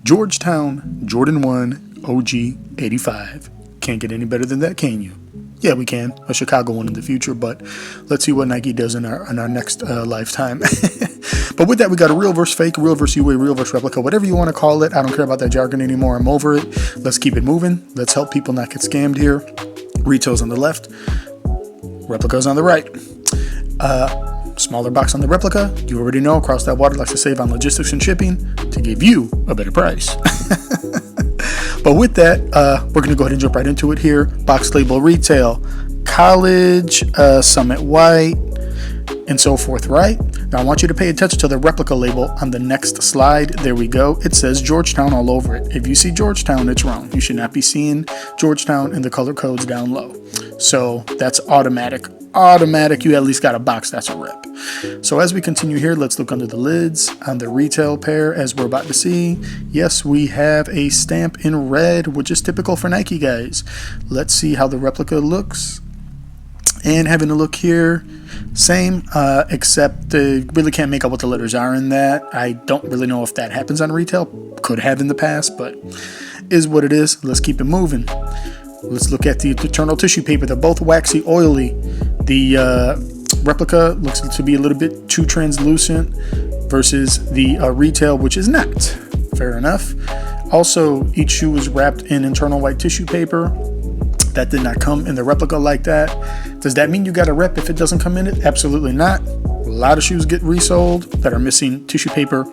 Georgetown Jordan 1 OG 85. Can't get any better than that, can you? Yeah, we can. A Chicago one in the future, but let's see what Nike does in our next lifetime. But with that, we got a real versus fake, real versus UA, real versus replica, whatever you want to call it. I don't care about that jargon anymore. I'm over it. Let's keep it moving. Let's help people not get scammed here. Retail's on the left, replica's on the right. Smaller box on the replica. You already know, Across That Water likes to save on logistics and shipping to give you a better price. But with that, we're going to go ahead and jump right into it here. Box label retail, college, Summit White, and so forth, right? Now I want you to pay attention to the replica label on the next slide. There we go. It says Georgetown all over it. If you see Georgetown, it's wrong. You should not be seeing Georgetown in the color codes down low. So that's automatic. You at least got a box that's a rep. So as we continue here, let's look under the lids on the retail pair. As we're about to see, yes, we have a stamp in red, which is typical for Nike, guys. Let's see how the replica looks. And having a look here, same, except really can't make out what the letters are in that. I don't really know if that happens on retail. Could have in the past, but is what it is. Let's keep it moving. Let's look at the eternal tissue paper. They're both waxy, oily. The replica looks to be a little bit too translucent versus the retail, which is not. Fair enough. Also, each shoe is wrapped in internal white tissue paper. That did not come in the replica like that. Does that mean you got a rep if it doesn't come in it? Absolutely not. A lot of shoes get resold that are missing tissue paper,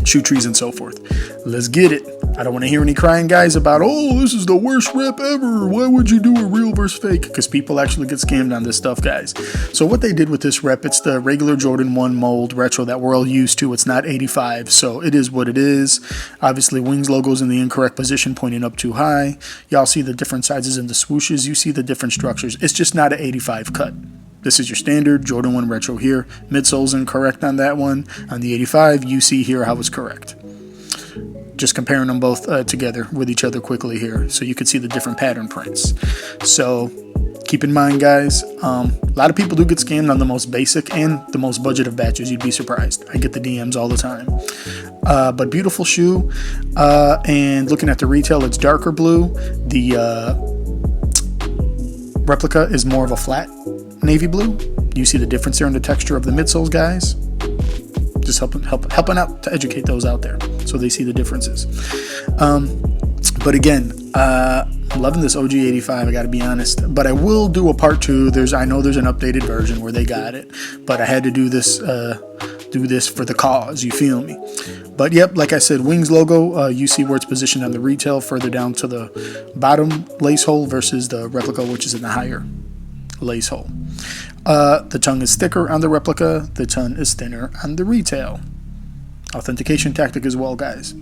shoe trees, and so forth. Let's get it. I don't want to hear any crying guys about, oh, this is the worst rep ever. Why would you do a real versus fake? Because people actually get scammed on this stuff, guys. So what they did with this rep, it's the regular Jordan 1 mold retro that we're all used to. It's not 85, so it is what it is. Obviously, Wings logo's in the incorrect position, pointing up too high. Y'all see the different sizes in the swooshes. You see the different structures. It's just not an 85 cut. This is your standard Jordan 1 retro here. Midsole's incorrect on that one. On the 85, you see here how it's correct. Just comparing them both together with each other quickly here so you can see the different pattern prints. So keep in mind, guys, a lot of people do get scammed on the most basic and the most budget of batches. You'd be surprised. I get the DMs all the time. But beautiful shoe. And looking at the retail, it's darker blue. The replica is more of a flat navy blue. You see the difference there in the texture of the midsoles, guys. Just helping out to educate those out there so they see the differences. But again, loving this OG 85, I gotta be honest. But I will do a part 2. I know there's an updated version where they got it, but I had to do this for the cause, you feel me? But yep, like I said, Wings logo, you see where it's positioned on the retail further down to the bottom lace hole versus the replica, which is in the higher lace hole. The tongue is thicker on the replica. The tongue is thinner on the retail. Authentication tactic as well, guys.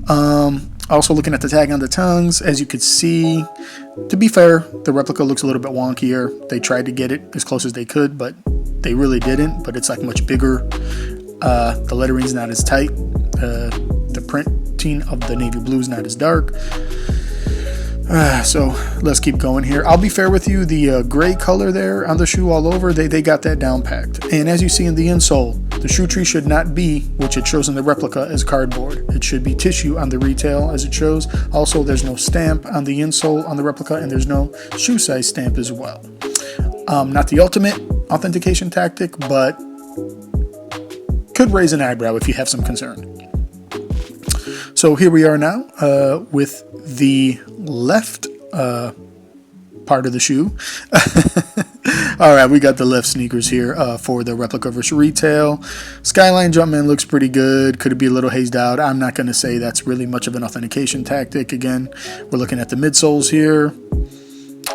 Also looking at the tag on the tongues, as you could see, to be fair, the replica looks a little bit wonkier. They tried to get it as close as they could, but they really didn't. But it's like much bigger. The lettering's not as tight. The printing of the navy blue is not as dark. So let's keep going here. I'll be fair with you. The gray color there on the shoe all over, they got that down packed. And as you see in the insole, the shoe tree should not be, which it shows in the replica, as cardboard. It should be tissue on the retail as it shows. Also, there's no stamp on the insole on the replica, and there's no shoe size stamp as well. Not the ultimate authentication tactic, but could raise an eyebrow if you have some concern. So here we are now with the left part of the shoe. All right, we got the left sneakers here for the replica versus retail. Skyline Jumpman looks pretty good. Could it be a little hazed out? I'm not going to say that's really much of an authentication tactic. Again, we're looking at the midsoles here.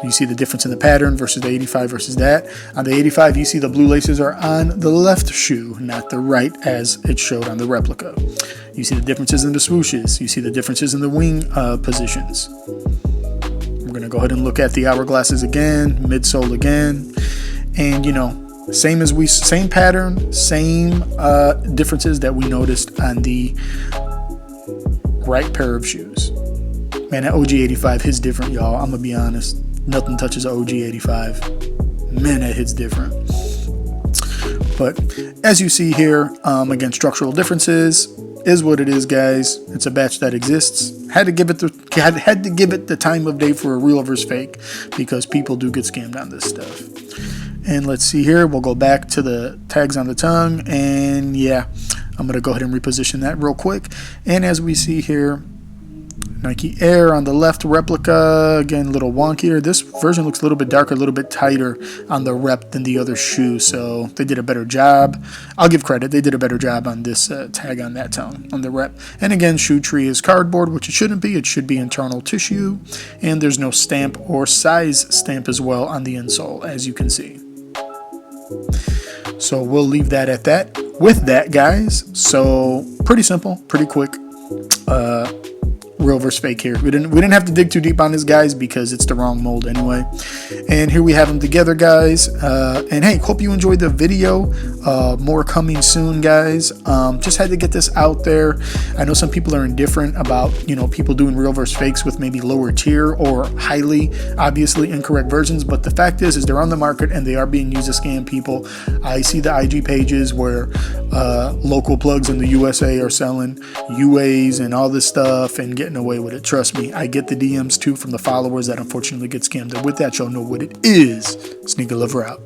You see the difference in the pattern versus the 85 versus that. On the 85, you see the blue laces are on the left shoe, not the right as it showed on the replica. You see the differences in the swooshes. You see the differences in the wing positions. We're going to go ahead and look at the hourglasses again, midsole again. And, you know, same pattern, same differences that we noticed on the right pair of shoes. Man, that OG 85 hits different, y'all. I'm going to be honest. Nothing touches OG 85. Man, that hits different. But as you see here, again, structural differences. is what it is, guys. It's a batch that exists. Had to give it the time of day for a real versus fake, because people do get scammed on this stuff. And let's see here. We'll go back to the tags on the tongue, and yeah, I'm gonna go ahead and reposition that real quick. And as we see here, Nike Air on the left replica, again, a little wonkier. This version looks a little bit darker, a little bit tighter on the rep than the other shoe, so they did a better job. I'll give credit, they did a better job on this tag on that tongue, on the rep. And again, shoe tree is cardboard, which it shouldn't be. It should be internal tissue, and there's no stamp or size stamp as well on the insole, as you can see. So we'll leave that at that. With that, guys, so pretty simple, pretty quick. Real versus fake here. We didn't have to dig too deep on this, guys, because it's the wrong mold anyway. And here we have them together, guys. And hey, hope you enjoyed the video. More coming soon, guys. Just had to get this out there. I know some people are indifferent about, people doing real versus fakes with maybe lower tier or highly obviously incorrect versions, but the fact is they're on the market and they are being used to scam people. I see the IG pages where local plugs in the USA are selling UAs and all this stuff and getting away with it. Trust me, I get the DMs too from the followers that unfortunately get scammed. And with that, y'all know what it is. Sneaker Lover out.